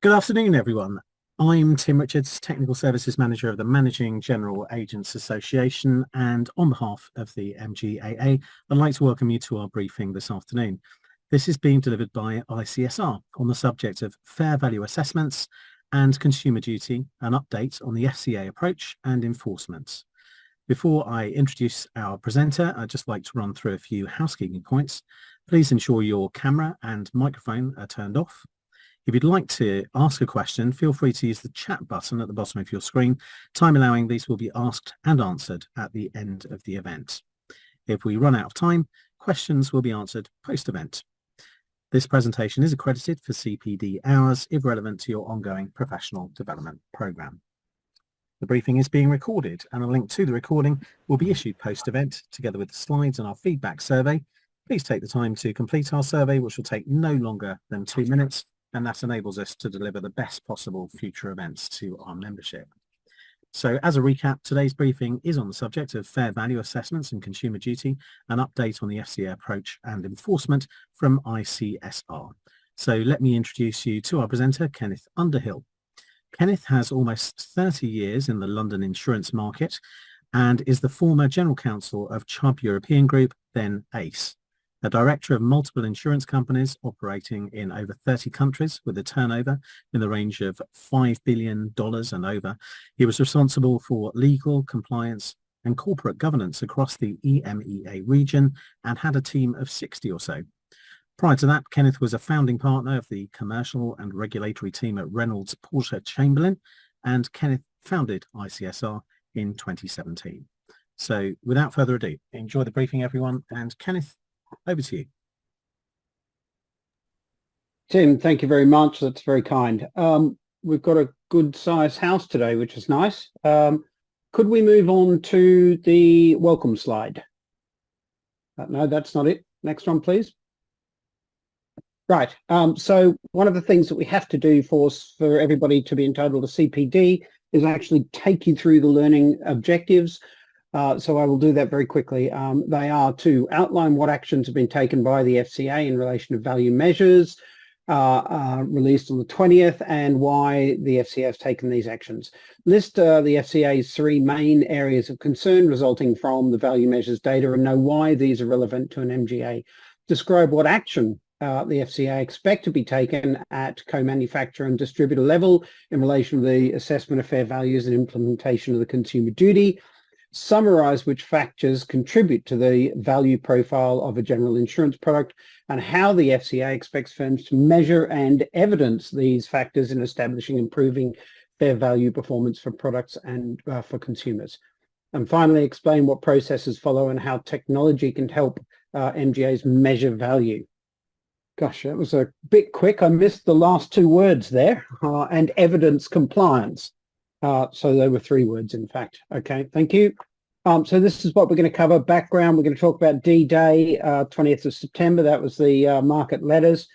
Good afternoon, everyone. I'm Tim Richards, Technical Services Manager of the Managing General Agents Association, and on behalf of the MGAA, I'd like to welcome you to our briefing this afternoon. This is being delivered by ICSR on the subject of fair value assessments and consumer duty, an update on the FCA approach and enforcement. Before I introduce our presenter, I'd just like to run through a few housekeeping points. Please ensure your camera and microphone are turned off. If you'd like to ask a question, feel free to use the chat button at the bottom of your screen. Time allowing, these will be asked and answered at the end of the event. If we run out of time, questions will be answered post-event. This presentation is accredited for CPD hours if relevant to your ongoing professional development programme. The briefing is being recorded, and a link to the recording will be issued post-event together with the slides and our feedback survey. Please take the time to complete our survey, which will take no longer than 2 minutes. And that enables us to deliver the best possible future events to our membership. So as a recap, today's briefing is on the subject of fair value assessments and consumer duty, an update on the FCA approach and enforcement from ICSR. So let me introduce you to our presenter, Kenneth Underhill. Kenneth has almost 30 years in the London insurance market and is the former General Counsel of Chubb European Group, then ACE. A director of multiple insurance companies operating in over 30 countries with a turnover in the range of $5 billion and over. He was responsible for legal, compliance and corporate governance across the EMEA region and had a team of 60 or so. Prior to that, Kenneth was a founding partner of the commercial and regulatory team at Reynolds Porter Chamberlain, and Kenneth founded ICSR in 2017. So without further ado, enjoy the briefing, everyone, and Kenneth, over to you. Tim, thank you very much. That's very kind. We've got a good sized house today, which is nice. Could we move on to the welcome slide? No, that's not it. Next one, please. Right. So one of the things that we have to do for everybody to be entitled to CPD is actually take you through the learning objectives. So I will do that very quickly. They are to outline what actions have been taken by the FCA in relation to value measures released on the 20th and why the FCA has taken these actions. List the FCA's 3 main areas of concern resulting from the value measures data and know why these are relevant to an MGA. Describe what action the FCA expect to be taken at co-manufacturer and distributor level in relation to the assessment of fair values and implementation of the consumer duty. Summarize which factors contribute to the value profile of a general insurance product and how the FCA expects firms to measure and evidence these factors in establishing improving fair value performance for products and for consumers. And finally, explain what processes follow and how technology can help MGAs measure value. Gosh, that was a bit quick. I missed the last 2 words there, and evidence compliance. So there were 3 words, in fact. Okay, thank you. So this is what we're going to cover. Background, we're going to talk about D-Day, 20th of September. That was the market letters,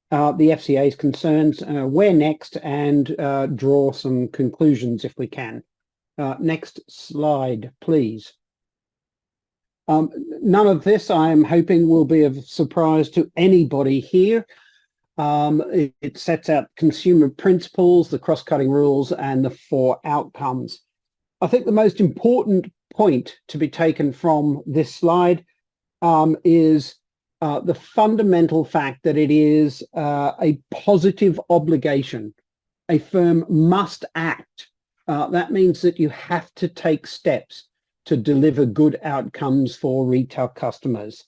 the FCA's concerns, where next, and draw some conclusions if we can. Next slide, please. None of this, I'm hoping, will be of surprise to anybody here. It sets out consumer principles, the cross-cutting rules, and the 4 outcomes. I think the most important point to be taken from this slide is the fundamental fact that it is a positive obligation. A firm must act. That means that you have to take steps to deliver good outcomes for retail customers.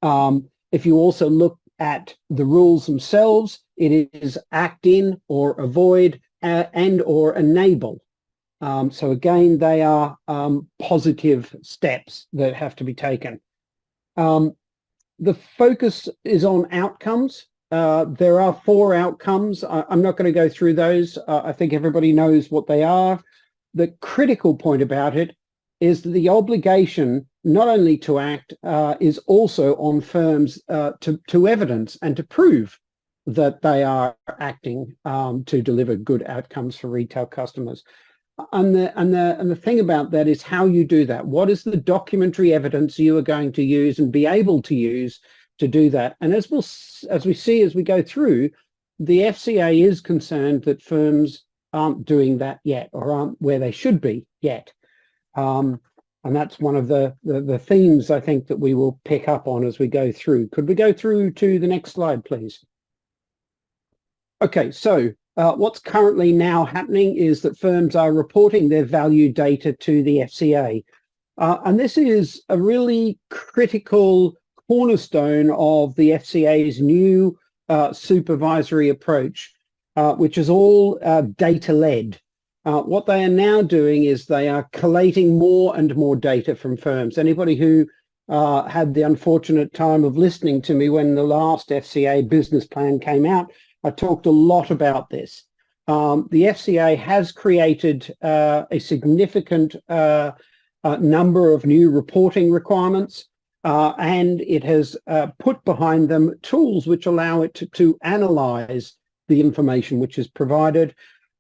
If you also look at the rules themselves, it is act in or avoid and or enable. So again, they are positive steps that have to be taken. The focus is on outcomes. There are 4 outcomes. I'm not going to go through those. I think everybody knows what they are. The critical point about it is the obligation not only to act is also on firms to evidence and to prove that they are acting to deliver good outcomes for retail customers. And the thing about that is how you do that. What is the documentary evidence you are going to use and be able to use to do that? And as we see as we go through, the FCA is concerned that firms aren't doing that yet, or aren't where they should be yet. And that's one of the themes I think that we will pick up on as we go through. Could we go through to the next slide, please? Okay, so what's currently now happening is that firms are reporting their value data to the FCA. And this is a really critical cornerstone of the FCA's new supervisory approach, which is all data-led. What they are now doing is they are collating more and more data from firms. Anybody who had the unfortunate time of listening to me when the last FCA business plan came out, I talked a lot about this. The FCA has created a significant number of new reporting requirements, and it has put behind them tools which allow it to analyze the information which is provided.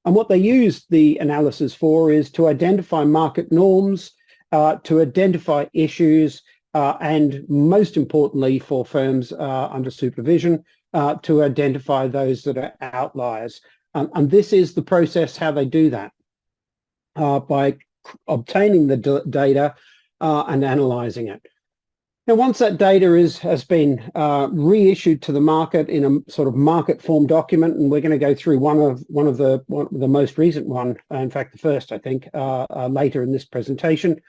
And what they use the analysis for is to identify market norms, to identify issues, and most importantly for firms under supervision, to identify those that are outliers. And this is the process how they do that, by obtaining the data and analyzing it. Now, once that data has been reissued to the market in a sort of market form document, and we're going to go through one of the most recent one, in fact, the first, I think, later in this presentation,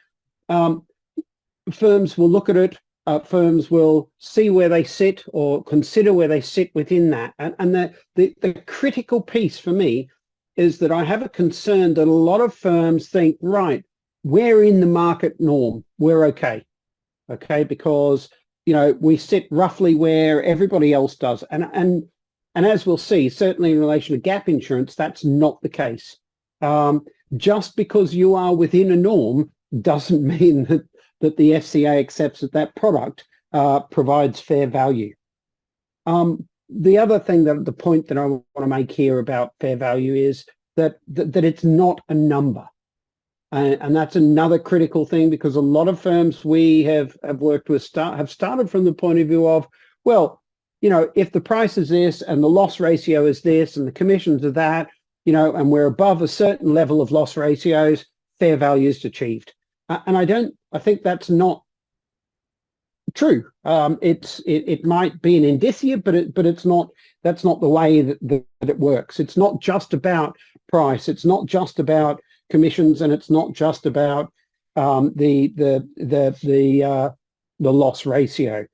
firms will look at it. Firms will see where they sit or consider where they sit within that. And the critical piece for me is that I have a concern that a lot of firms think, right, we're in the market norm, we're okay. Okay, because we sit roughly where everybody else does, and as we'll see, certainly in relation to gap insurance, that's not the case. Just because you are within a norm doesn't mean that the FCA accepts that product provides fair value. The other thing, the point that I want to make here about fair value is that it's not a number. And that's another critical thing, because a lot of firms we have worked with have started from the point of view of, well, if the price is this and the loss ratio is this and the commissions are that, and we're above a certain level of loss ratios, fair value is achieved. And I think that's not true. It might be an indicia, but it's not. That's not the way that it works. It's not just about price. It's not just about commissions, and it's not just about the loss ratio.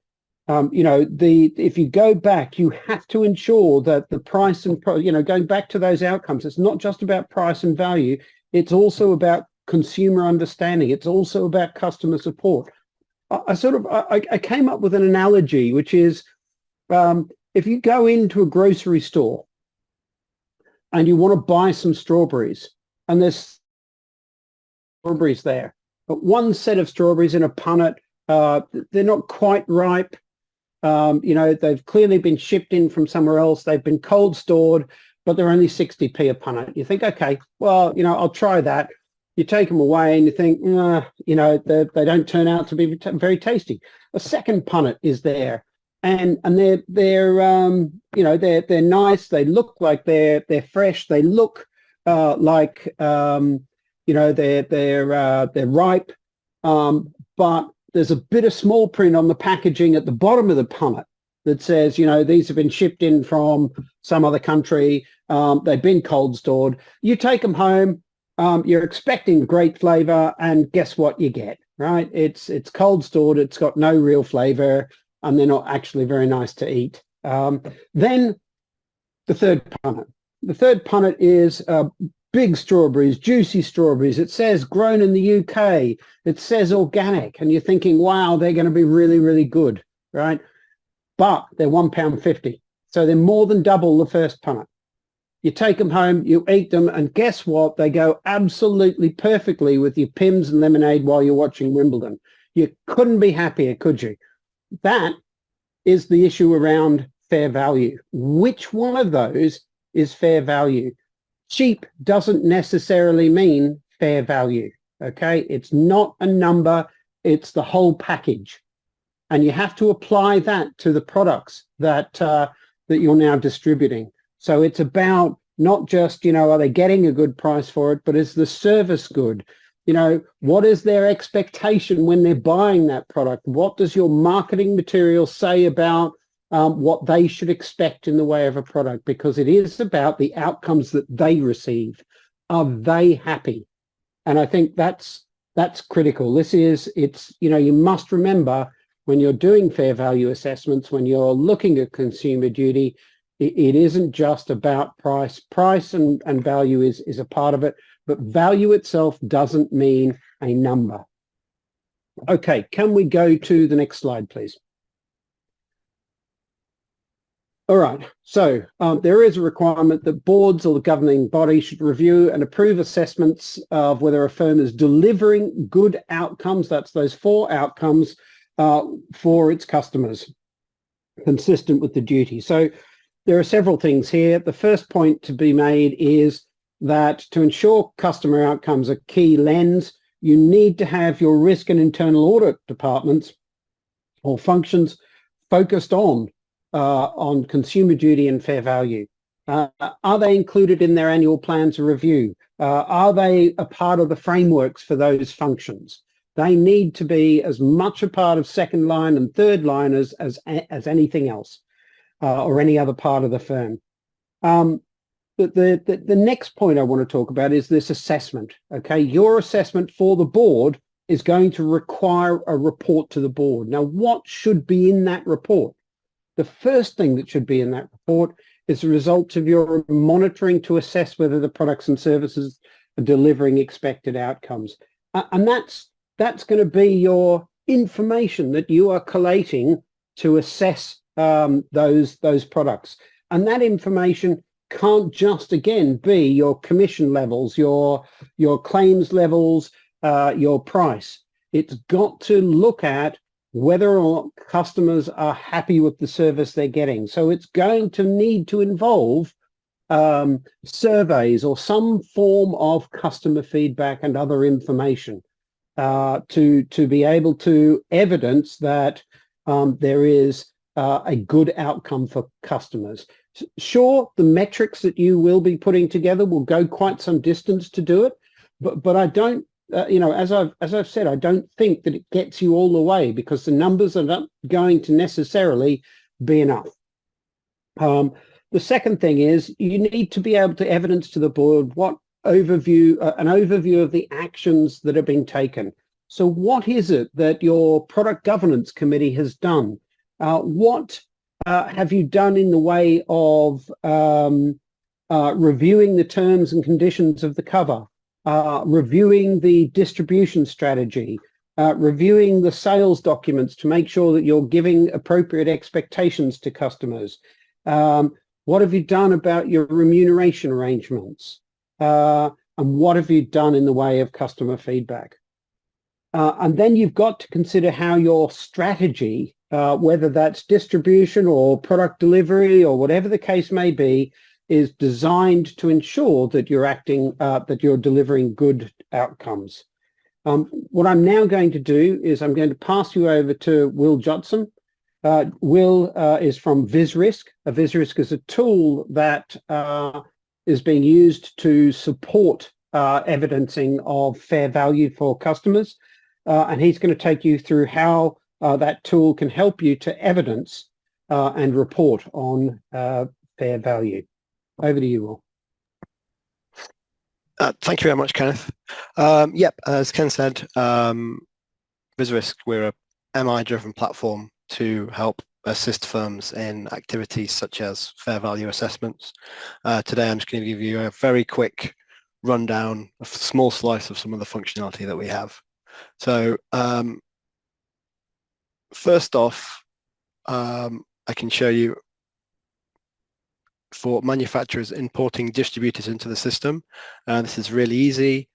If you go back, you have to ensure that the price and going back to those outcomes, it's not just about price and value. It's also about consumer understanding. It's also about customer support. I came up with an analogy, which is if you go into a grocery store and you want to buy some strawberries, and there's strawberries there, but one set of strawberries in a punnet, they're not quite ripe. They've clearly been shipped in from somewhere else. They've been cold stored, but they're only 60p a punnet. You think, okay, well, I'll try that. You take them away and you think, they don't turn out to be very tasty. A second punnet is there, and they're nice. They look like they're fresh. They look like they're ripe, but there's a bit of small print on the packaging at the bottom of the punnet that says, these have been shipped in from some other country. They've been cold stored. You take them home. You're expecting great flavor, and guess what you get, right? It's cold stored. It's got no real flavor, and they're not actually very nice to eat. Then the third punnet. The third punnet is big strawberries, juicy strawberries. It says grown in the UK. It says organic, and you're thinking, wow, they're going to be really, really good, right? But they're £1.50, so they're more than double the first punnet. You take them home, you eat them, and guess what? They go absolutely perfectly with your Pimm's and lemonade while you're watching Wimbledon. You couldn't be happier, could you? That is the issue around fair value. Which one of those is fair value? Cheap doesn't necessarily mean fair value, okay? It's not a number, it's the whole package. And you have to apply that to the products that you're now distributing. So it's about not just, are they getting a good price for it, but is the service good? What is their expectation when they're buying that product? What does your marketing material say about what they should expect in the way of a product? Because it is about the outcomes that they receive. Are they happy? And I think that's critical. You must remember when you're doing fair value assessments, when you're looking at consumer duty, it isn't just about price. Price and value is a part of it, but value itself doesn't mean a number. Okay, can we go to the next slide, please? All right, so there is a requirement that boards or the governing body should review and approve assessments of whether a firm is delivering good outcomes, that's those 4 outcomes, for its customers, consistent with the duty. So there are several things here. The first point to be made is that to ensure customer outcomes are key lens, you need to have your risk and internal audit departments or functions focused on consumer duty and fair value. Are they included in their annual plans of review? Are they a part of the frameworks for those functions? They need to be as much a part of second line and third line as anything else, or any other part of the firm. The next point I want to talk about is this assessment. Okay, your assessment for the board is going to require a report to the board. Now, what should be in that report? The first thing that should be in that report is the result of your monitoring to assess whether the products and services are delivering expected outcomes. And that's going to be your information that you are collating to assess those products. And that information can't just, again, be your commission levels, your claims levels, your price. It's got to look at whether or not customers are happy with the service they're getting. So it's going to need to involve surveys or some form of customer feedback and other information to be able to evidence that there is a good outcome for customers. Sure, the metrics that you will be putting together will go quite some distance to do it, but I don't, as I've said, I don't think that it gets you all the way, because the numbers are not going to necessarily be enough. The second thing is you need to be able to evidence to the board an overview of the actions that are being taken. So what is it that your product governance committee has done? What have you done in the way of reviewing the terms and conditions of the cover, reviewing the distribution strategy, reviewing the sales documents to make sure that you're giving appropriate expectations to customers? What have you done about your remuneration arrangements? And what have you done in the way of customer feedback? And then you've got to consider how your strategy, whether that's distribution or product delivery or whatever the case may be, is designed to ensure that you're delivering good outcomes. What I'm now going to do is I'm going to pass you over to Will Judson. Will is from VisRisk. VisRisk is a tool that is being used to support evidencing of fair value for customers. And he's going to take you through how that tool can help you to evidence and report on fair value. Over to you, Will. Thank you very much, Kenneth. As Ken said, VisRisk, we're a MI-driven platform to help assist firms in activities such as fair value assessments. Today, I'm just going to give you a very quick rundown, a small slice of some of the functionality that we have. So first off, I can show you for manufacturers importing distributors into the system. This is really easy.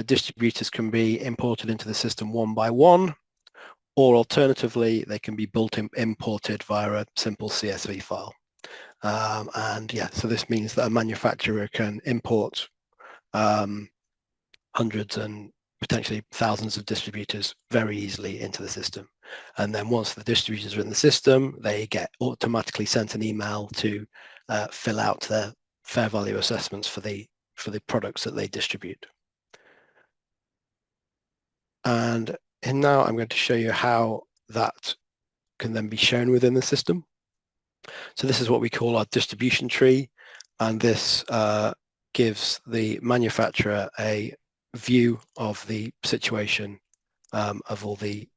Distributors can be imported into the system one by one, or alternatively, they can be imported via a simple CSV file. So this means that a manufacturer can import hundreds and potentially thousands of distributors very easily into the system. And then once the distributors are in the system, they get automatically sent an email to fill out their fair value assessments for the products that they distribute. And now I'm going to show you how that can then be shown within the system. So this is what we call our distribution tree, and this gives the manufacturer a view of the situation of all the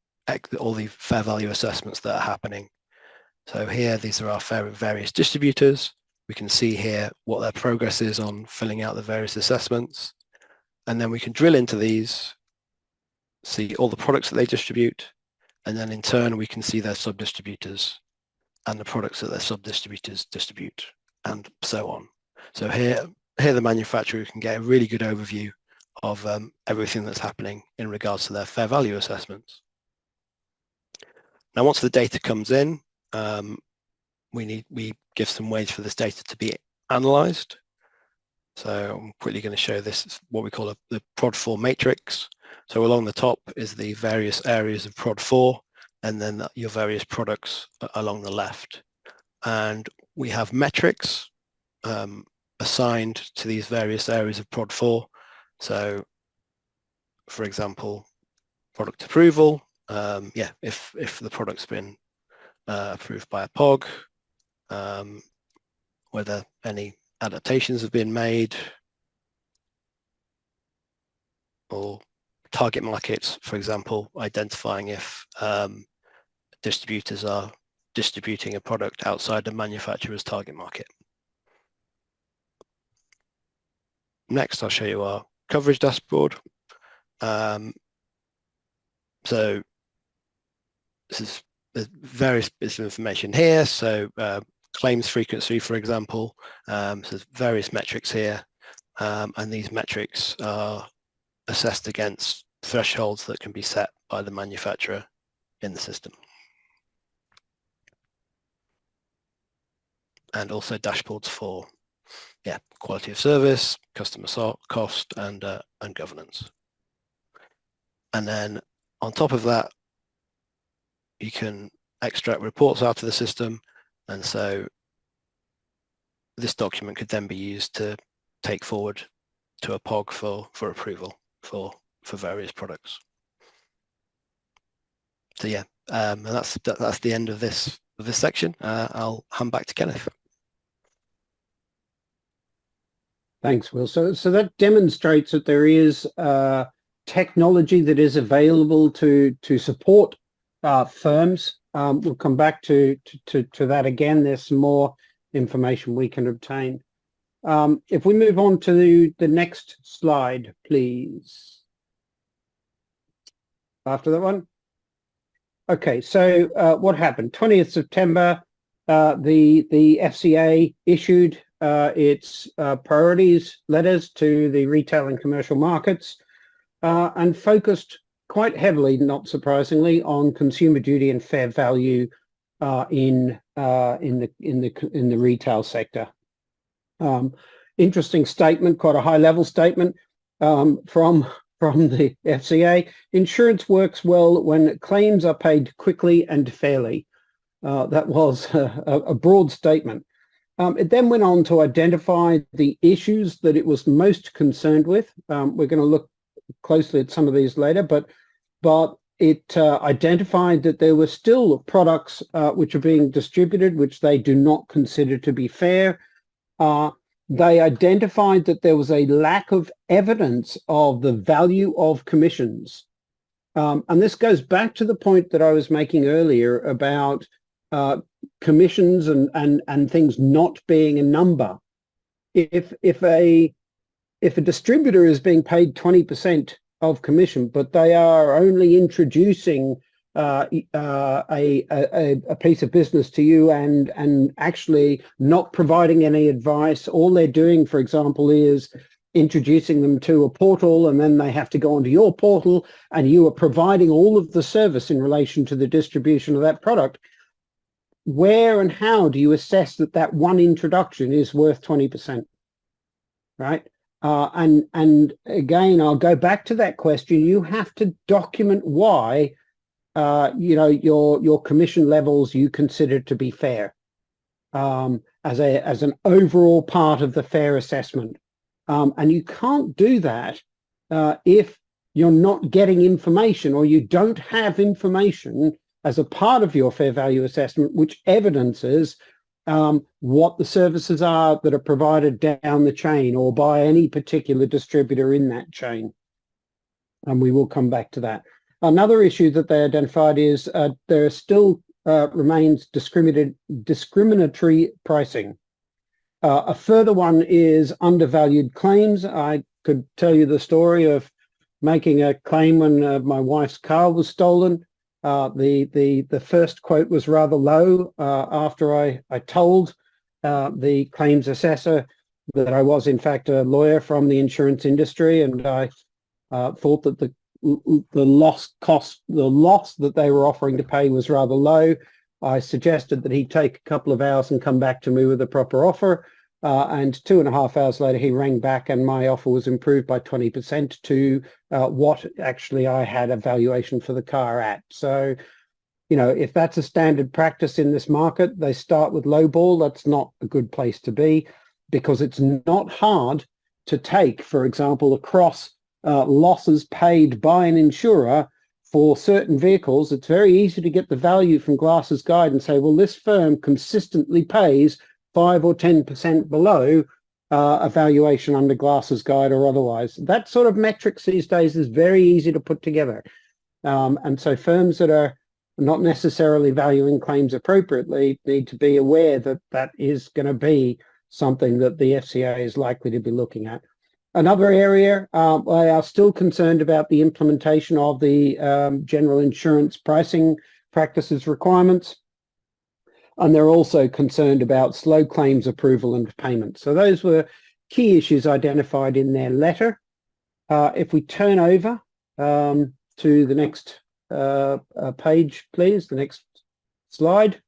fair value assessments that are happening. So here, these are our various distributors. We can see here what their progress is on filling out the various assessments, and then we can drill into these, see all the products that they distribute, and then in turn we can see their sub-distributors and the products that their sub-distributors distribute, and so on. So here the manufacturer can get a really good overview of everything that's happening in regards to their fair value assessments. Now, once the data comes in, we give some ways for this data to be analysed. So I'm quickly going to show this, what we call the prod 4 matrix. So along the top is the various areas of prod 4, and then your various products along the left. And we have metrics assigned to these various areas of prod 4. So, for example, product approval, if the product's been approved by a POG, whether any adaptations have been made, or target markets, for example, identifying if distributors are distributing a product outside the manufacturer's target market. Next, I'll show you our coverage dashboard. So there's various bits of information here. So claims frequency, for example, so there's various metrics here, and these metrics are assessed against thresholds that can be set by the manufacturer in the system. And also dashboards for quality of service, customer cost, and governance. And then on top of that, you can extract reports out of the system, and so this document could then be used to take forward to a POG for approval for various products. So and that's the end of this section. I'll hand back to Kenneth. Thanks, Will. So that demonstrates that there is technology that is available to support firms. We'll come back to that again. There's some more information we can obtain. If we move on to the next slide, please. After that one. Okay, so what happened? 20th September, the FCA issued its priorities letters to the retail and commercial markets and focused quite heavily, not surprisingly, on consumer duty and fair value in the retail sector. Interesting statement, quite a high-level statement from the FCA. Insurance works well when claims are paid quickly and fairly. That was a broad statement. It then went on to identify the issues that it was most concerned with. We're going to look closely at some of these later, but it identified that there were still products which are being distributed which they do not consider to be fair. They identified that there was a lack of evidence of the value of commissions. And this goes back to the point that I was making earlier about commissions and things not being a number. If a distributor is being paid 20% of commission, but they are only introducing a piece of business to you and actually not providing any advice, all they're doing, for example, is introducing them to a portal, and then they have to go onto your portal, and you are providing all of the service in relation to the distribution of that product. Where and how do you assess that one introduction is worth 20%, right? And again, I'll go back to that question. You have to document why, your commission levels you consider to be fair. as an overall part of the fair assessment. And you can't do that if you're not getting information, or you don't have information as a part of your fair value assessment which evidences what the services are that are provided down the chain or by any particular distributor in that chain. And we will come back to that. Another issue that they identified is there still remains discriminatory pricing. A further one is undervalued claims. I could tell you the story of making a claim when my wife's car was stolen. The first quote was rather low after I told the claims assessor that I was in fact a lawyer from the insurance industry, and I thought that the loss that they were offering to pay was rather low. I suggested that he'd take a couple of hours and come back to me with a proper offer. And 2.5 hours later, he rang back and my offer was improved by 20% to what actually I had a valuation for the car at. So, you know, if that's a standard practice in this market, they start with low ball. That's not a good place to be, because it's not hard to take, for example, across losses paid by an insurer for certain vehicles. It's very easy to get the value from Glass's Guide and say, well, this firm consistently pays 5 or 10% below a valuation under Glass's Guide or otherwise. That sort of metrics these days is very easy to put together. And so firms that are not necessarily valuing claims appropriately need to be aware that that is going to be something that the FCA is likely to be looking at. Another area, they are still concerned about the implementation of the general insurance pricing practices requirements. And they're also concerned about slow claims approval and payment. So those were key issues identified in their letter. If we turn over to the next page, please, the next slide.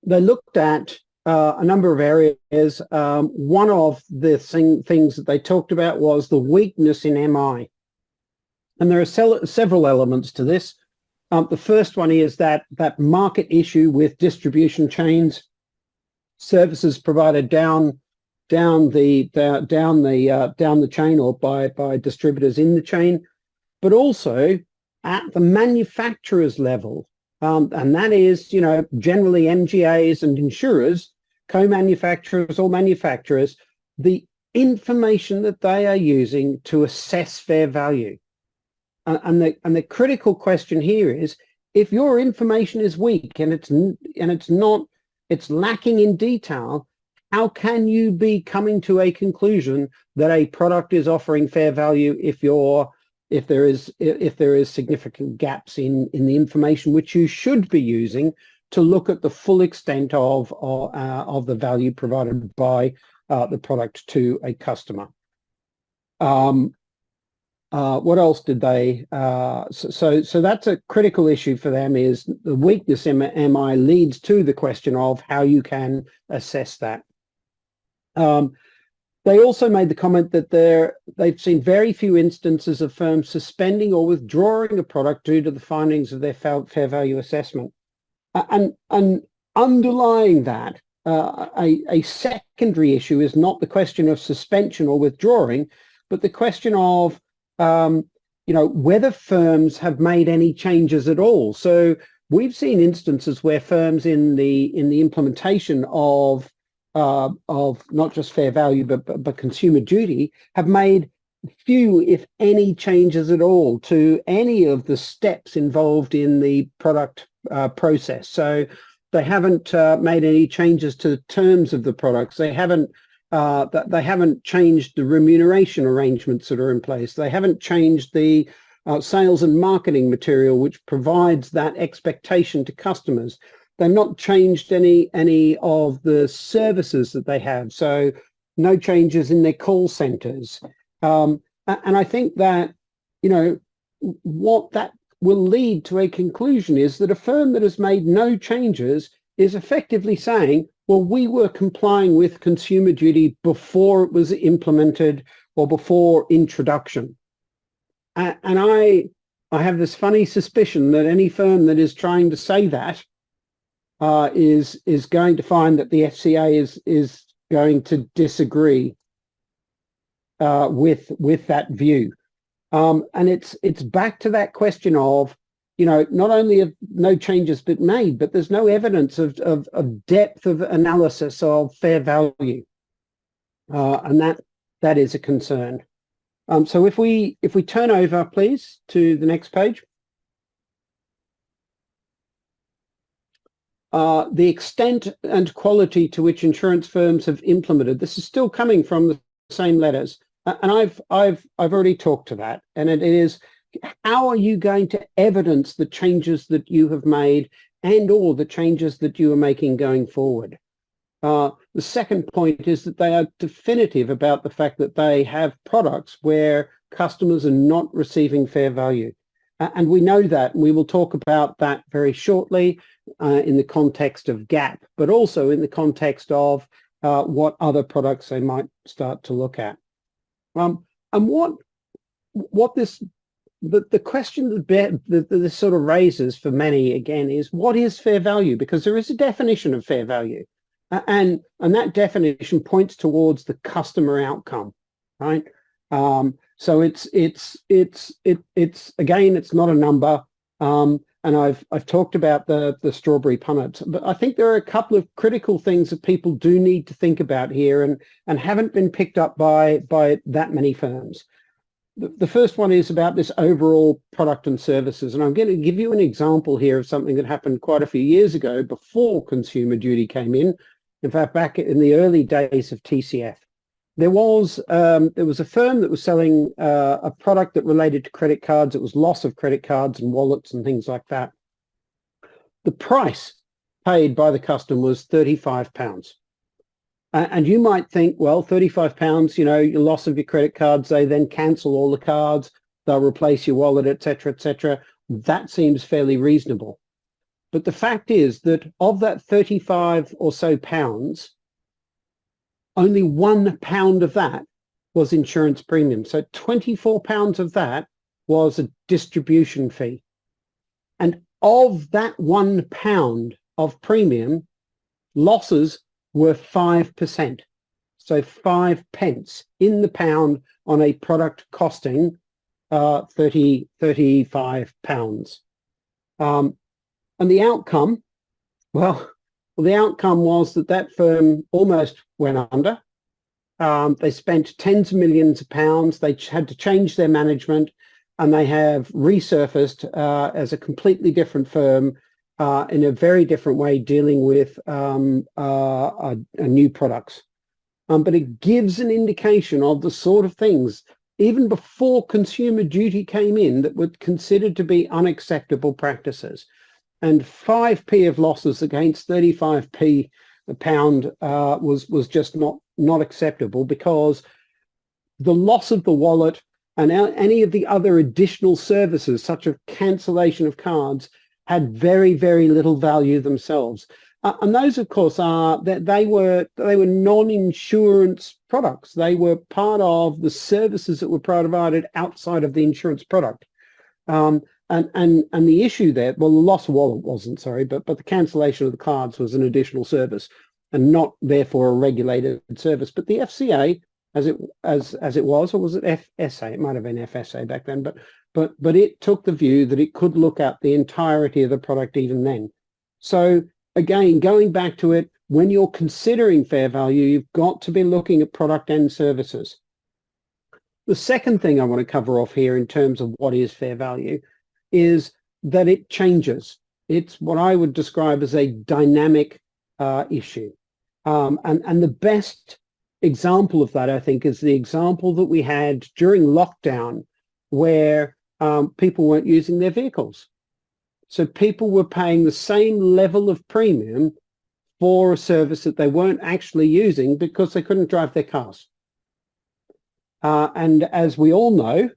They looked at a number of areas. One of the things that they talked about was the weakness in MI. And there are several elements to this. The first one is that market issue with distribution chains, services provided down the chain or by distributors in the chain, but also at the manufacturer's level. And that is, you know, generally MGAs and insurers, co-manufacturers or manufacturers, the information that they are using to assess fair value. And the critical question here is, if your information is weak and it's lacking in detail, how can you be coming to a conclusion that a product is offering fair value if there is significant gaps in the information which you should be using to look at the full extent of the value provided by the product to a customer? What else did they? So that's a critical issue for them, is the weakness in MI leads to the question of how you can assess that. They also made the comment that they've seen very few instances of firms suspending or withdrawing a product due to the findings of their fair value assessment. And underlying that, a secondary issue is not the question of suspension or withdrawing, but the question of whether firms have made any changes at all. So we've seen instances where firms in the implementation of not just fair value but consumer duty have made few, if any, changes at all to any of the steps involved in the product process. So they haven't made any changes to the terms of the products. They haven't changed the remuneration arrangements that are in place. They haven't changed the sales and marketing material which provides that expectation to customers. They've not changed any of the services that they have. So no changes in their call centers. And I think that, what that will lead to a conclusion is that a firm that has made no changes is effectively saying, well, we were complying with consumer duty before it was implemented or before introduction. And I have this funny suspicion that any firm that is trying to say that is going to find that the FCA is going to disagree with that view. And it's back to that question of, not only have no changes been made, but there's no evidence of depth of analysis of fair value, and that is a concern. So if we turn over, please, to the next page. The extent and quality to which insurance firms have implemented, this is still coming from the same letters, and I've already talked to that, and it is, how are you going to evidence the changes that you have made and or the changes that you are making going forward? The second point is that they are definitive about the fact that they have products where customers are not receiving fair value. And we know that, and we will talk about that very shortly in the context of GAAP, but also in the context of what other products they might start to look at. And what this, the question that this sort of raises for many, again, is what is fair value? Because there is a definition of fair value. And that definition points towards the customer outcome, right? So it's again, it's not a number. And I've talked about the strawberry punnets, but I think there are a couple of critical things that people do need to think about here and haven't been picked up by that many firms. The first one is about this overall product and services. And I'm going to give you an example here of something that happened quite a few years ago before Consumer Duty came in. In fact, back in the early days of TCF, there was a firm that was selling a product that related to credit cards. It was loss of credit cards and wallets and things like that. The price paid by the customer was £35. And you might think, well, £35, your loss of your credit cards, they then cancel all the cards, they'll replace your wallet, etc., etc. That seems fairly reasonable. But the fact is that of that 35 or so pounds, only £1 of that was insurance premium. So £24 of that was a distribution fee. And of that £1 of premium, losses were 5%. So 5 pence in the pound on a product costing £35. And the outcome, well, the outcome was that firm almost went under. They spent tens of millions of pounds. They had to change their management, and they have resurfaced as a completely different firm in a very different way, dealing with new products. But it gives an indication of the sort of things, even before Consumer Duty came in, that were considered to be unacceptable practices. And 5p of losses against 35p a pound was just not acceptable, because the loss of the wallet and any of the other additional services, such as cancellation of cards, had very, very little value themselves. And those, of course, they were non-insurance products. They were part of the services that were provided outside of the insurance product. And the issue there, well, the loss of wallet wasn't, sorry, but the cancellation of the cards was an additional service and not therefore a regulated service. But the FCA, as it was, or was it FSA? It might have been FSA back then, but it took the view that it could look at the entirety of the product even then. So again, going back to it, when you're considering fair value, you've got to be looking at product and services. The second thing I want to cover off here in terms of what is fair value is that it changes. It's what I would describe as a dynamic issue. And the best example of that, I think, is the example that we had during lockdown, where people weren't using their vehicles. So people were paying the same level of premium for a service that they weren't actually using because they couldn't drive their cars. And as we all know,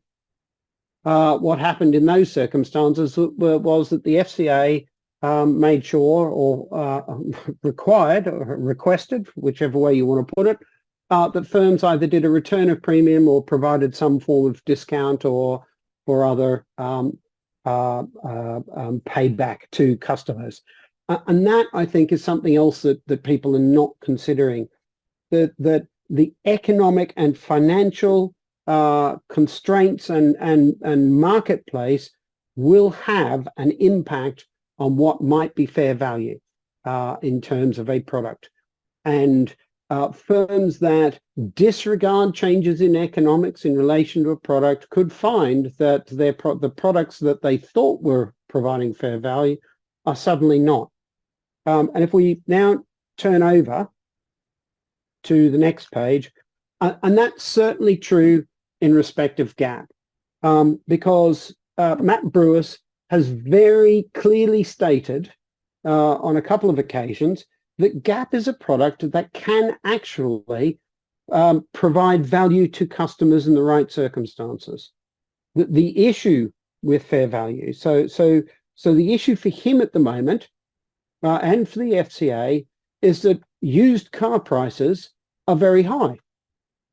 what happened in those circumstances was that the FCA made sure, or required, or requested, whichever way you want to put it, that firms either did a return of premium or provided some form of discount or other payback to customers. And that, I think, is something else that people are not considering, that the economic and financial constraints and marketplace will have an impact on what might be fair value in terms of a product. And firms that disregard changes in economics in relation to a product could find that the products that they thought were providing fair value are suddenly not. And if we now turn over to the next page, and that's certainly true in respect of GAAP, because Matt Brewis has very clearly stated on a couple of occasions that GAAP is a product that can actually provide value to customers in the right circumstances. The issue with fair value, so the issue for him at the moment and for the FCA is that used car prices are very high.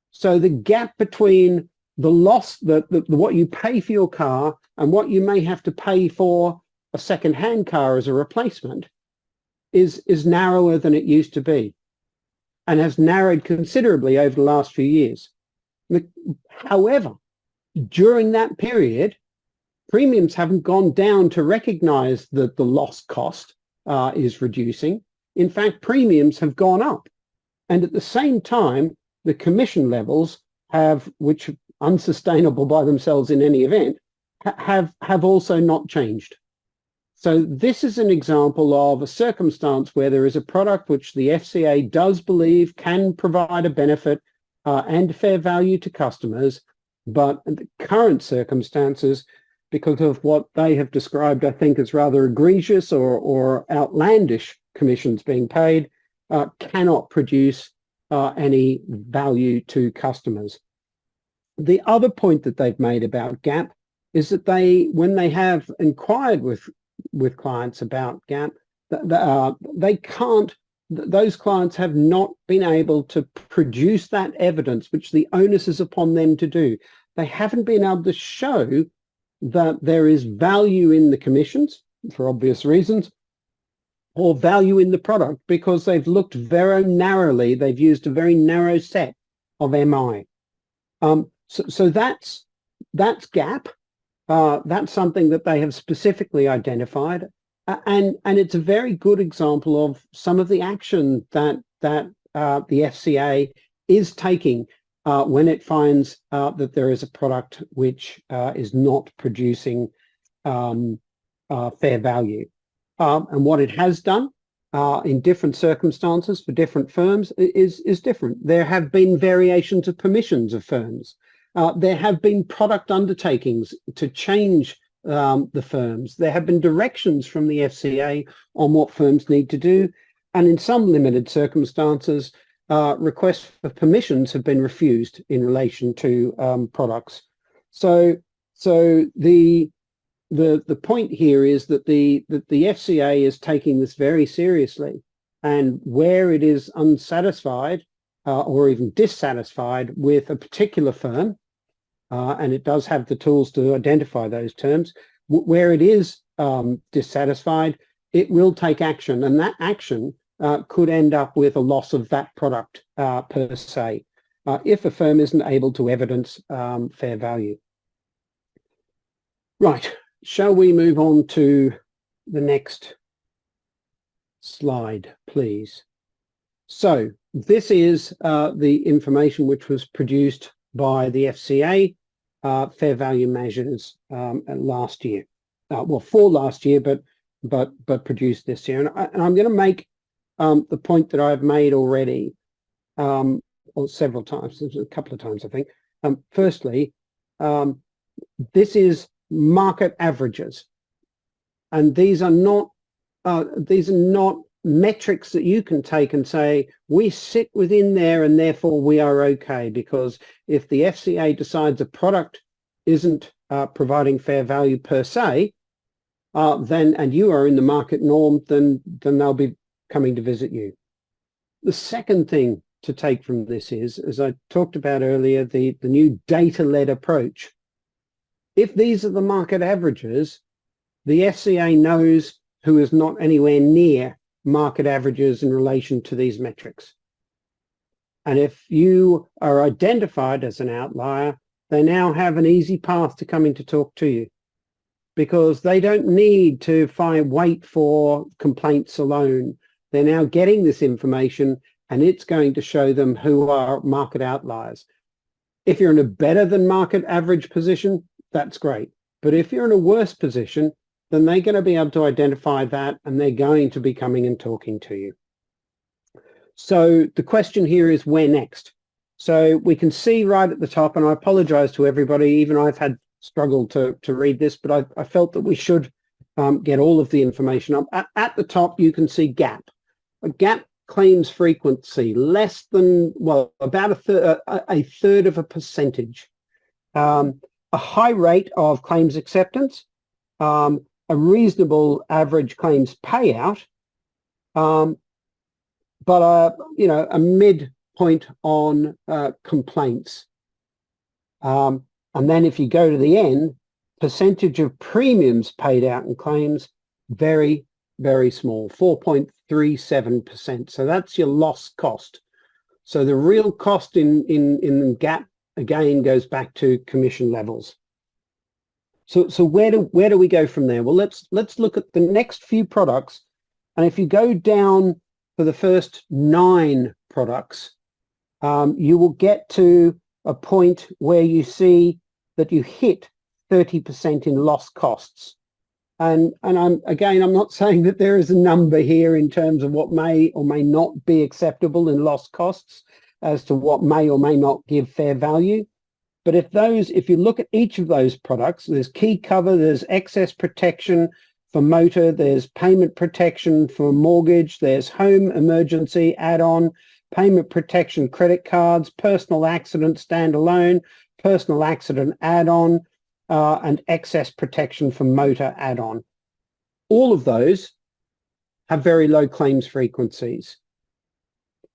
So the gap between the loss, what you pay for your car and what you may have to pay for a second-hand car as a replacement is narrower than it used to be, and has narrowed considerably over the last few years. However, during that period, premiums haven't gone down to recognize that the loss cost is reducing. In fact, premiums have gone up. And at the same time, the commission levels have, which are unsustainable by themselves in any event, have also not changed. So this is an example of a circumstance where there is a product which the FCA does believe can provide a benefit and fair value to customers, but in the current circumstances, because of what they have described, I think, as rather egregious or outlandish commissions being paid, cannot produce any value to customers. The other point that they've made about GAAP is that when they have inquired with clients about GAAP, those clients have not been able to produce that evidence, which the onus is upon them to do. They haven't been able to show that there is value in the commissions, for obvious reasons, or value in the product, because they've looked very narrowly. They've used a very narrow set of MI. So that's GAAP. That's something that they have specifically identified, and it's a very good example of some of the action that the FCA is taking when it finds that there is a product which is not producing fair value. And what it has done in different circumstances for different firms is different. There have been variations of permissions of firms. There have been product undertakings to change the firms. There have been directions from the FCA on what firms need to do. And in some limited circumstances, requests for permissions have been refused in relation to products. So the point here is that the FCA is taking this very seriously, and where it is unsatisfied or even dissatisfied with a particular firm, and it does have the tools to identify those terms, where it is dissatisfied, it will take action, and that action could end up with a loss of that product per se, if a firm isn't able to evidence fair value. Right, shall we move on to the next slide, please? So this is the information which was produced by the FCA, fair value measures last year. Well, for last year, but produced this year. And I'm going to make the point that I've made already, or several times, a couple of times, I think. Firstly, this is market averages, and these are not metrics that you can take and say we sit within there and therefore we are okay, because if the FCA decides a product isn't providing fair value per se, and you are in the market norm, then they'll be coming to visit you. The second thing to take from this is, as I talked about earlier, the new data-led approach. If these are the market averages, the FCA knows who is not anywhere near market averages in relation to these metrics. And if you are identified as an outlier, they now have an easy path to coming to talk to you, because they don't need to wait for complaints alone. They're now getting this information, and it's going to show them who are market outliers. If you're in a better than market average position, that's great. But if you're in a worse position, then they're going to be able to identify that, and they're going to be coming and talking to you. So the question here is, where next? So we can see right at the top, and I apologize to everybody, even I've had struggled to read this, but I felt that we should get all of the information up. At the top, you can see gap. A gap claims frequency, less than, well, about a third of a percentage. A high rate of claims acceptance, a reasonable average claims payout, but you know, a midpoint on complaints. And then if you go to the end, percentage of premiums paid out in claims, very, very small, 4.37%. So that's your loss cost. So the real cost in gap, again, goes back to commission levels. So where do we go from there? Well, let's look at the next few products. And if you go down for the first 9 products, you will get to a point where you see that you hit 30% in loss costs. And I'm not saying that there is a number here in terms of what may or may not be acceptable in loss costs as to what may or may not give fair value. But if you look at each of those products, there's key cover, there's excess protection for motor, there's payment protection for mortgage, there's home emergency add-on, payment protection credit cards, personal accident standalone, personal accident add-on, and excess protection for motor add-on. All of those have very low claims frequencies.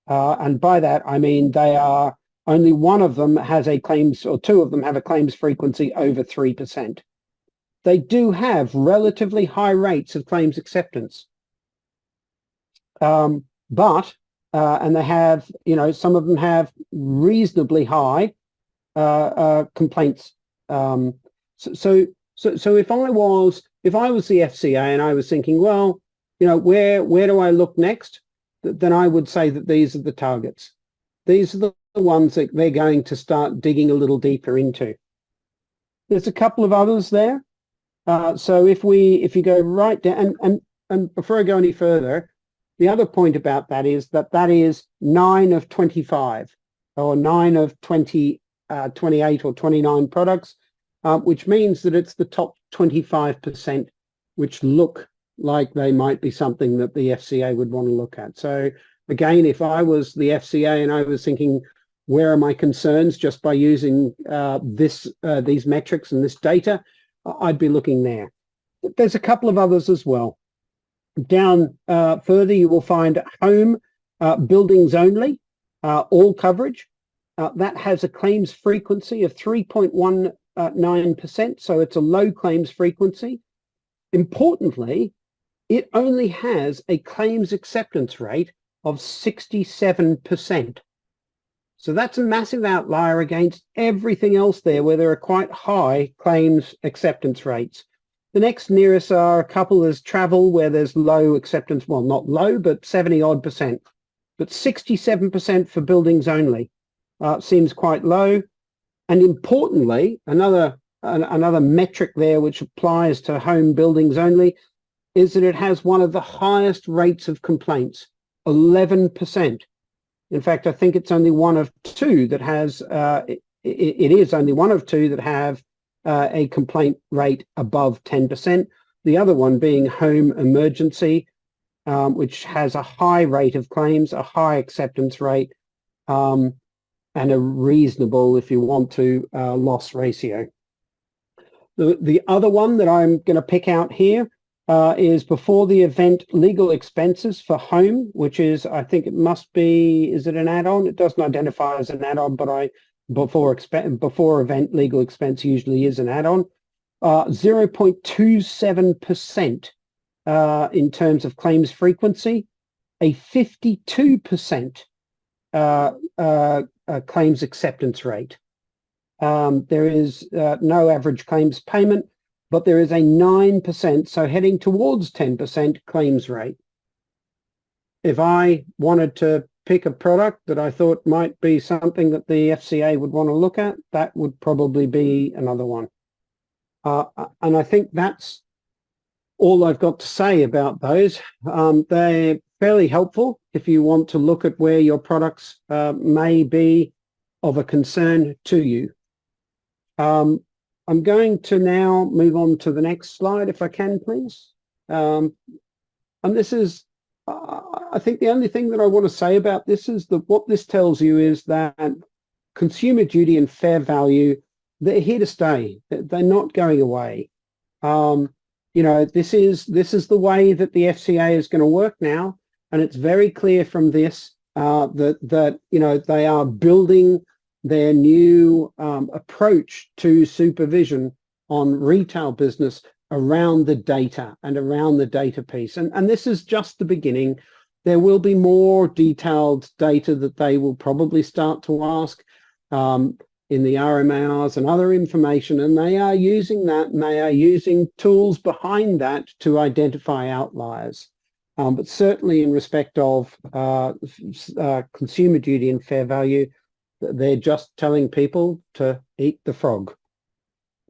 And by that, I mean they are, only one of them has a claims, or 2 of them have a claims frequency over 3%. They do have relatively high rates of claims acceptance. And they have, you know, some of them have reasonably high complaints. So if I was the FCA and I was thinking, well, you know, where do I look next? Then I would say that these are the targets. These are the ones that they're going to start digging a little deeper into. There's a couple of others there. So if you go right down, and before I go any further, the other point about that is that is 9 of 25, or 9 of 20, 28 or 29 products, which means that it's the top 25% which look like they might be something that the FCA would want to look at. So again, if I was the FCA and I was thinking, where are my concerns just by using these metrics and this data, I'd be looking there. There's a couple of others as well. Down further, you will find home, buildings only, all coverage. That has a claims frequency of 3.19%, so it's a low claims frequency. Importantly, it only has a claims acceptance rate of 67%. So that's a massive outlier against everything else there where there are quite high claims acceptance rates. The next nearest are a couple. There's travel where there's low acceptance, well, not low, but 70-odd%. But 67% for buildings only seems quite low. And importantly, another metric there which applies to home buildings only is that it has one of the highest rates of complaints, 11%. In fact, I think it's only one of 2 that has, it is only one of 2 that have a complaint rate above 10%. The other one being home emergency, which has a high rate of claims, a high acceptance rate, and a reasonable, if you want to, loss ratio. The other one that I'm going to pick out here is before the event legal expenses for home, which is, I think it must be, is it an add-on? It doesn't identify as an add-on, but before event legal expense usually is an add-on. 0.27% in terms of claims frequency, a 52% claims acceptance rate. There is no average claims payment, but there is a 9%, so heading towards 10% claims rate. If I wanted to pick a product that I thought might be something that the FCA would want to look at, that would probably be another one. And I think that's all I've got to say about those. They're fairly helpful if you want to look at where your products may be of a concern to you. I'm going to now move on to the next slide, if I can, please. And this is, I think the only thing that I want to say about this is that what this tells you is that consumer duty and fair value, they're here to stay. They're not going away. You know, this is the way that the FCA is going to work now, and it's very clear from this that you know, they are building their new approach to supervision on retail business around the data and around the data piece. And this is just the beginning. There will be more detailed data that they will probably start to ask in the RMARs and other information, and they are using that, and they are using tools behind that to identify outliers. But certainly in respect of consumer duty and fair value, they're just telling people to eat the frog.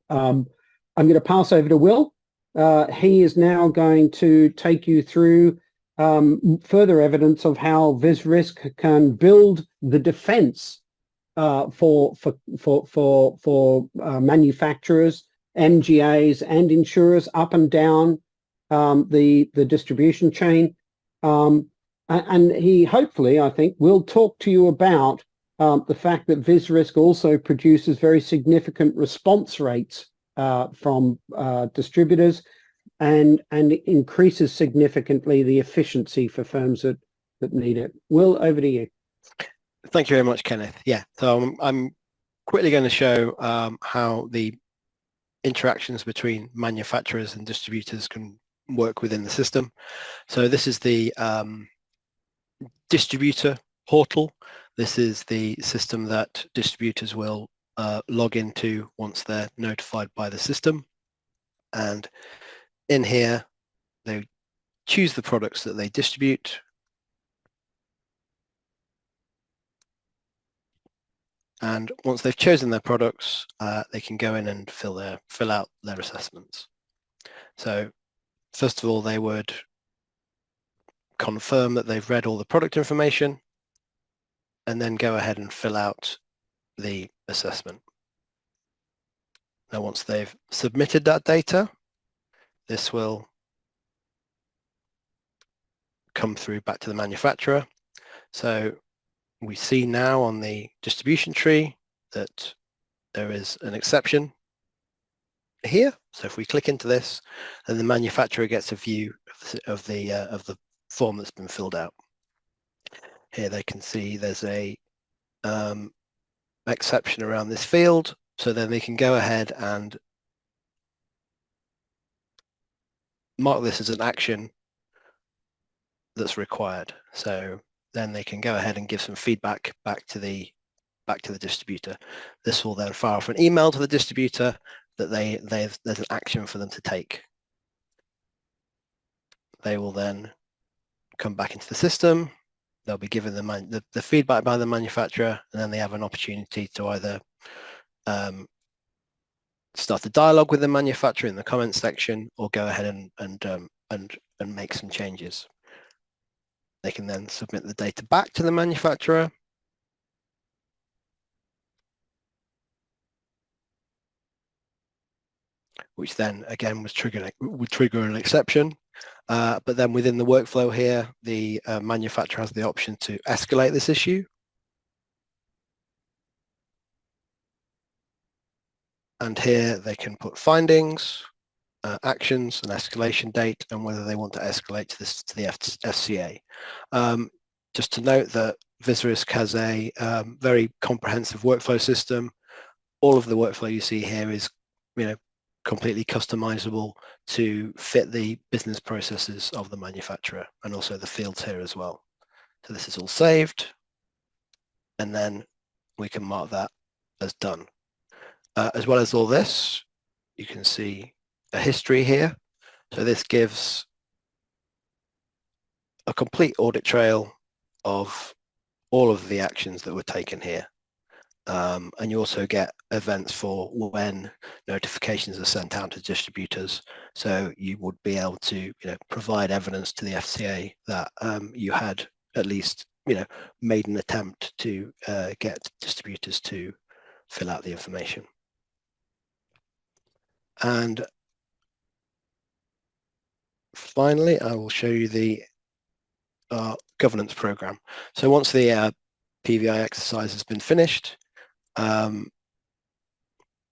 I'm going to pass over to Will. He is now going to take you through further evidence of how VisRisk can build the defense for manufacturers, MGAs, and insurers up and down the distribution chain. And he hopefully, I think, will talk to you about the fact that VisRisk also produces very significant response rates from distributors and increases significantly the efficiency for firms that need it. Will, over to you. Thank you very much, Kenneth. Yeah, so I'm quickly going to show how the interactions between manufacturers and distributors can work within the system. So this is the distributor portal. This is the system that distributors will log into once they're notified by the system. And in here, they choose the products that they distribute. And once they've chosen their products, they can go in and fill out their assessments. So first of all, they would confirm that they've read all the product information and then go ahead and fill out the assessment. Now, once they've submitted that data, this will come through back to the manufacturer. So we see now on the distribution tree that there is an exception here. So if we click into this, then the manufacturer gets a view of the form that's been filled out. Here they can see there's a exception around this field, so then they can go ahead and mark this as an action that's required. So then they can go ahead and give some feedback back to the distributor. This will then fire off an email to the distributor that there's an action for them to take. They will then come back into the system. They'll be given the feedback by the manufacturer, and then they have an opportunity to either start a dialogue with the manufacturer in the comments section, or go ahead and make some changes. They can then submit the data back to the manufacturer, which then again would trigger an exception. But then within the workflow here, the manufacturer has the option to escalate this issue. And here they can put findings, actions, an escalation date, and whether they want to escalate to the FCA. Just to note that VisRisk has a very comprehensive workflow system. All of the workflow you see here is, completely customizable to fit the business processes of the manufacturer, and also the fields here as well. So this is all saved, and then we can mark that as done. As well as all this, you can see a history here. So this gives a complete audit trail of all of the actions that were taken here. And you also get events for when notifications are sent out to distributors. So you would be able to, provide evidence to the FCA that you had at least, made an attempt to get distributors to fill out the information. And finally, I will show you the governance program. So once the PVI exercise has been finished,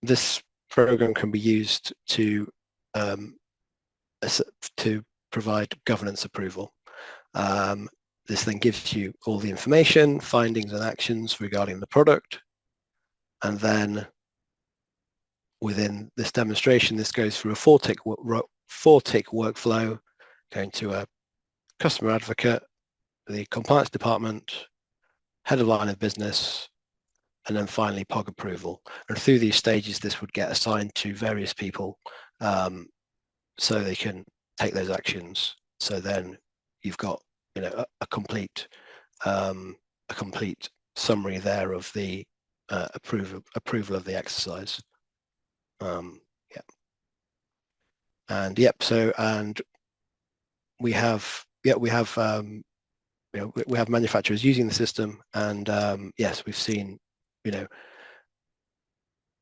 this program can be used to provide governance approval. This then gives you all the information, findings and actions regarding the product, and then within this demonstration, this goes through a four-tick workflow, going to a customer advocate, the compliance department, head of line of business, and then finally POG approval. And through these stages, this would get assigned to various people so they can take those actions. So then you've got a complete summary there of the approval of the exercise. And we have manufacturers using the system, and yes, we've seen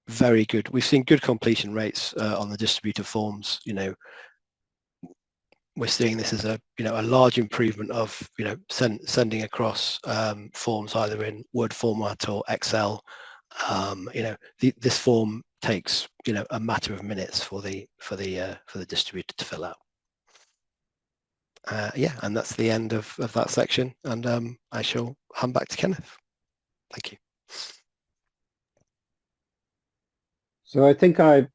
very good. We've seen good completion rates on the distributor forms. We're seeing this as a large improvement of sending across forms either in Word format or Excel. This form takes a matter of minutes for the distributor to fill out. And that's the end of that section, and I shall hand back to Kenneth. Thank you. So I think I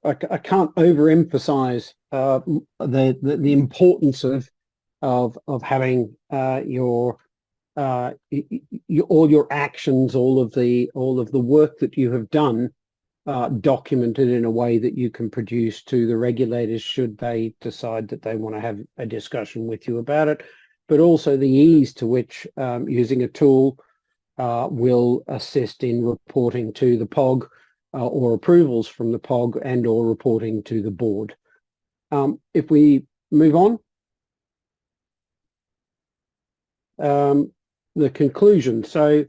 can't overemphasize the importance of having all your actions, all of the work that you have done documented in a way that you can produce to the regulators should they decide that they want to have a discussion with you about it, but also the ease to which using a tool will assist in reporting to the POG or approvals from the POG and or reporting to the board. If we move on, the conclusion. So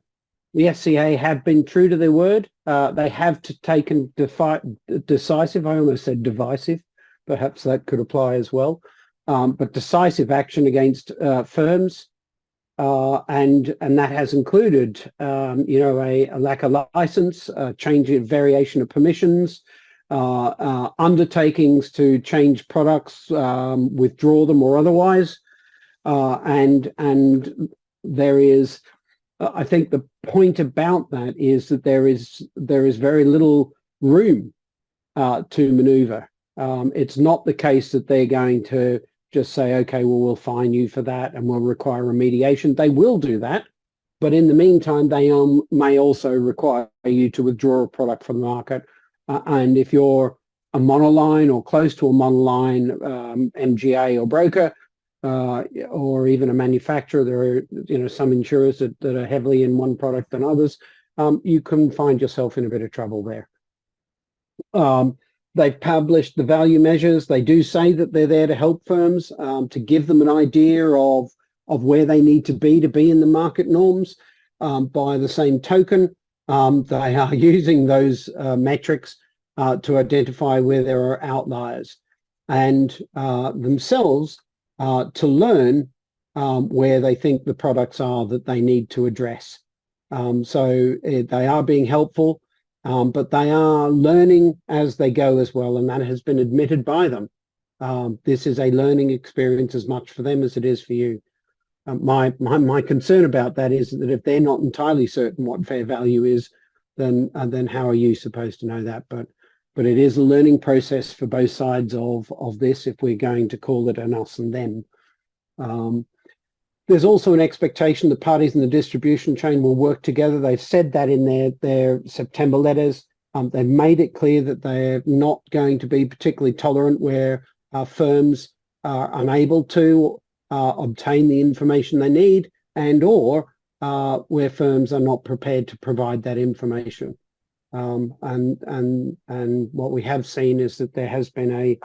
the FCA have been true to their word. They have taken decisive, I almost said divisive, perhaps that could apply as well, but decisive action against firms. And that has included, a lack of license, change of variation of permissions, undertakings to change products, withdraw them or otherwise, and there is, I think the point about that is that there is very little room to maneuver. It's not the case that they're going to just say, okay, well, we'll fine you for that and we'll require remediation. They will do that, but in the meantime, they may also require you to withdraw a product from the market. And if you're a monoline or close to a monoline MGA or broker, or even a manufacturer, there are some insurers that are heavily in one product than others, you can find yourself in a bit of trouble there. They've published the value measures. They do say that they're there to help firms, to give them an idea of where they need to be in the market norms. By the same token, they are using those metrics to identify where there are outliers and themselves to learn where they think the products are that they need to address. So they are being helpful. But they are learning as they go as well, and that has been admitted by them. This is a learning experience as much for them as it is for you. My concern about that is that if they're not entirely certain what fair value is, then how are you supposed to know that? But but it is a learning process for both sides of this if we're going to call it an us and them. There's also an expectation that parties in the distribution chain will work together. They've said that in their September letters. They've made it clear that they're not going to be particularly tolerant where firms are unable to obtain the information they need, and or where firms are not prepared to provide that information. And what we have seen is that there has been a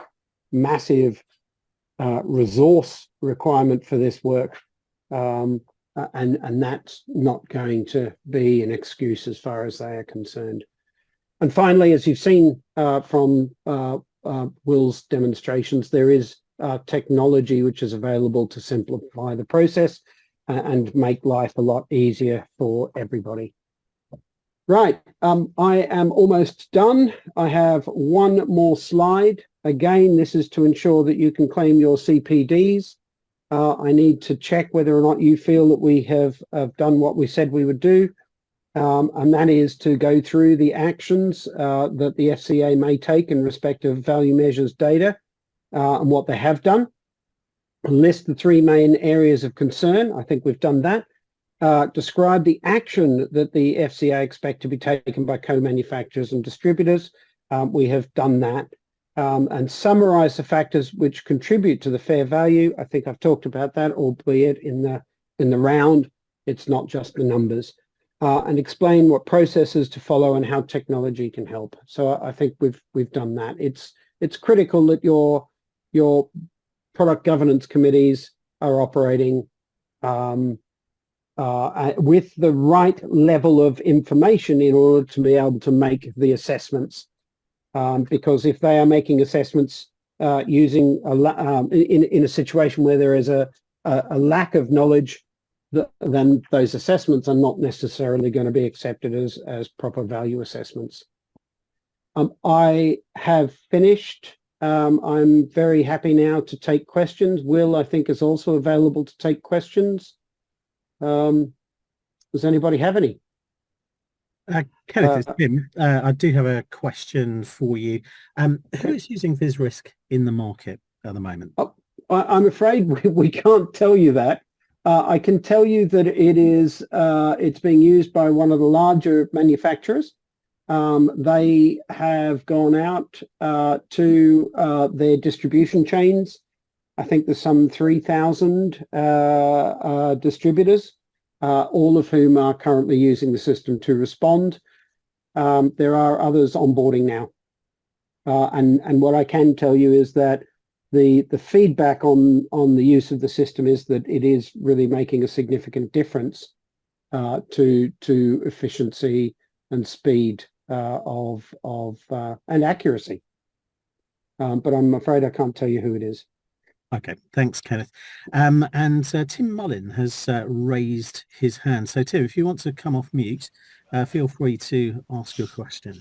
massive resource requirement for this work, and that's not going to be an excuse as far as they are concerned. And finally, as you've seen from Will's demonstrations, there is technology which is available to simplify the process and make life a lot easier for everybody. Right, I am almost done. I have one more slide. Again, this is to ensure that you can claim your CPDs. I need to check whether or not you feel that we have done what we said we would do. And that is to go through the actions that the FCA may take in respect of value measures data and what they have done. List the 3 main areas of concern. I think we've done that. Describe the action that the FCA expect to be taken by co-manufacturers and distributors. We have done that. And summarize the factors which contribute to the fair value. I think I've talked about that, albeit in the round. It's not just the numbers. And explain what processes to follow and how technology can help. So I think we've done that. It's critical that your product governance committees are operating with the right level of information in order to be able to make the assessments. Because if they are making assessments using in a situation where there is a lack of knowledge, then those assessments are not necessarily going to be accepted as proper value assessments. I have finished. I'm very happy now to take questions. Will, I think, is also available to take questions. Does anybody have any? Kenneth, it's Jim. I do have a question for you. Who is using VisRisk in the market at the moment? I'm afraid we can't tell you that. I can tell you that it's being used by one of the larger manufacturers. They have gone out to their distribution chains. I think there's some 3,000 distributors, all of whom are currently using the system to respond. There are others onboarding now. And what I can tell you is that the feedback on the use of the system is that it is really making a significant difference to efficiency and speed and accuracy. But I'm afraid I can't tell you who it is. Okay, thanks, Kenneth. And Tim Mullin has raised his hand. So Tim, if you want to come off mute, feel free to ask your question.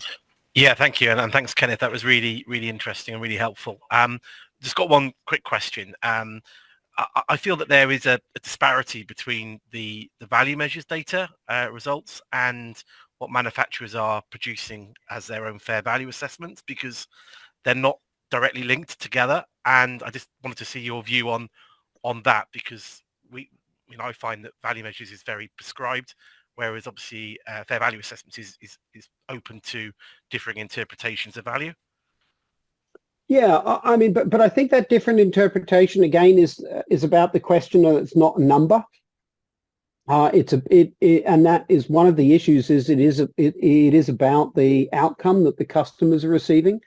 Yeah, thank you. And thanks, Kenneth. That was really, really interesting and really helpful. Just got one quick question. I feel that there is a disparity between the value measures data results and what manufacturers are producing as their own fair value assessments, because they're not directly linked together. And I just wanted to see your view on that, because I find that value measures is very prescribed, whereas obviously fair value assessments is open to differing interpretations of value. Yeah, I mean, but I think that different interpretation again is about the question that it's not a number. And that is one of the issues. Is it is about the outcome that the customers are receiving,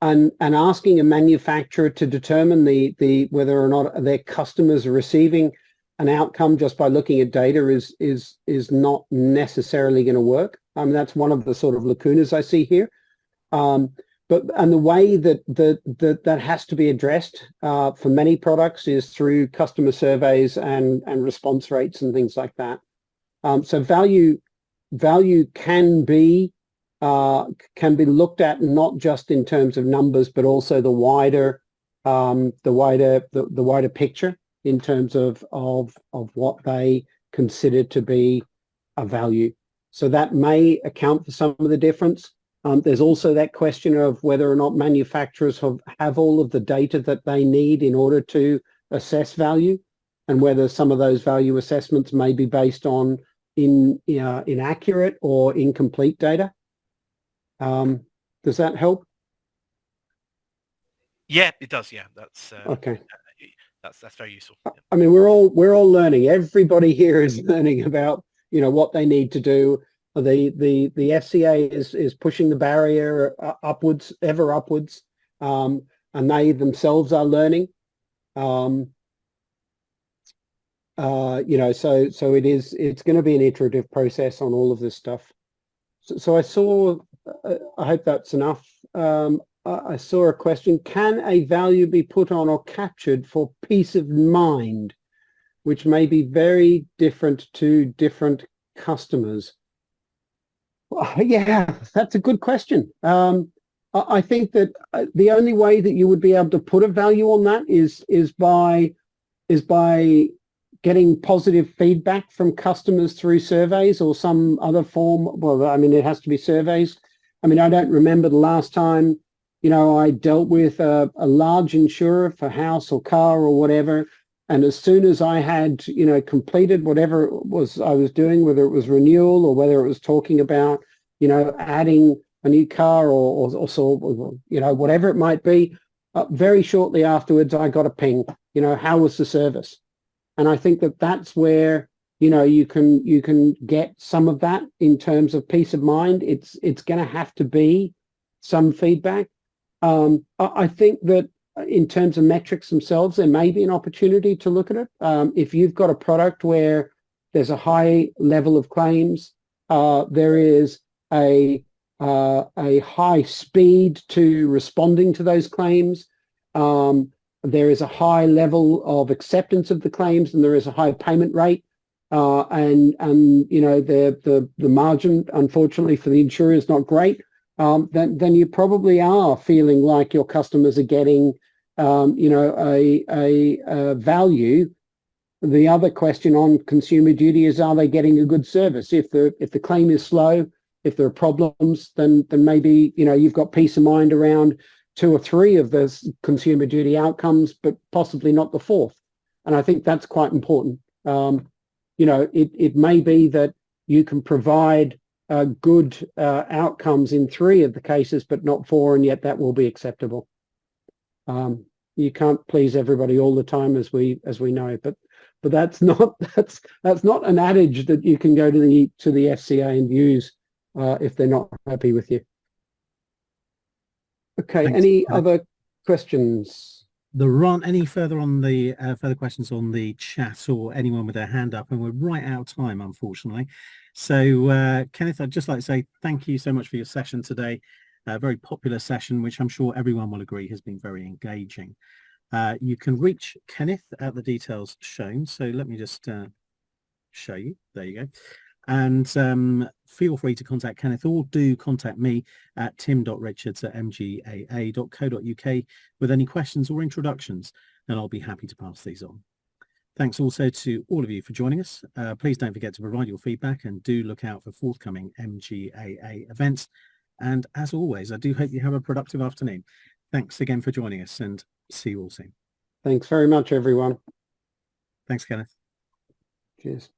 and asking a manufacturer to determine the whether or not their customers are receiving an outcome just by looking at data is not necessarily going to work. I mean, that's one of the sort of lacunas I see here. And the way that has to be addressed for many products is through customer surveys and response rates and things like that. So value can be looked at not just in terms of numbers, but also the wider picture in terms of what they consider to be a value. So that may account for some of the difference. There's also that question of whether or not manufacturers have all of the data that they need in order to assess value, and whether some of those value assessments may be based on inaccurate or incomplete data. Does that help? Yeah, it does. Yeah, that's okay. That's very useful. I mean, we're all learning. Everybody here is learning about what they need to do. The FCA is pushing the barrier upwards, ever upwards, and they themselves are learning. So it's going to be an iterative process on all of this stuff. So I saw, I hope that's enough. I saw a question: can a value be put on or captured for peace of mind, which may be very different to different customers? Well, yeah, that's a good question. I think that the only way that you would be able to put a value on that is by getting positive feedback from customers through surveys or some other form. Well, I mean, it has to be surveys. I mean, I don't remember the last time, I dealt with a large insurer for house or car or whatever. And as soon as I had, completed whatever it was I was doing, whether it was renewal or whether it was talking about, adding a new car or whatever it might be, very shortly afterwards, I got a ping, how was the service? And I think that that's where, you can get some of that in terms of peace of mind. It's going to have to be some feedback. I think that in terms of metrics themselves, there may be an opportunity to look at it. If you've got a product where there's a high level of claims, there is a high speed to responding to those claims, there is a high level of acceptance of the claims, and there is a high payment rate, and the margin, unfortunately for the insurer, is not great. Then you probably are feeling like your customers are getting, a value. The other question on consumer duty is, are they getting a good service? If the claim is slow, if there are problems, then maybe you've got peace of mind around 2 or 3 of those consumer duty outcomes, but possibly not the 4th. And I think that's quite important. It may be that you can provide good outcomes in 3 of the cases, but not 4, and yet that will be acceptable. You can't please everybody all the time, as we know, but that's not an adage that you can go to the FCA and use if they're not happy with you. Okay. Thanks. Any other questions? Any further on the further questions on the chat, or anyone with their hand up? And we're right out of time, unfortunately. So Kenneth, I'd just like to say thank you so much for your session today. A very popular session, which I'm sure everyone will agree has been very engaging. You can reach Kenneth at the details shown. So let me just show you. There you go. And feel free to contact Kenneth, or do contact me at tim.richards@mgaa.co.uk with any questions or introductions, and I'll be happy to pass these on. Thanks also to all of you for joining us. Please don't forget to provide your feedback, and do look out for forthcoming MGAA events. And as always, I do hope you have a productive afternoon. Thanks again for joining us, and see you all soon. Thanks very much, everyone. Thanks, Kenneth. Cheers.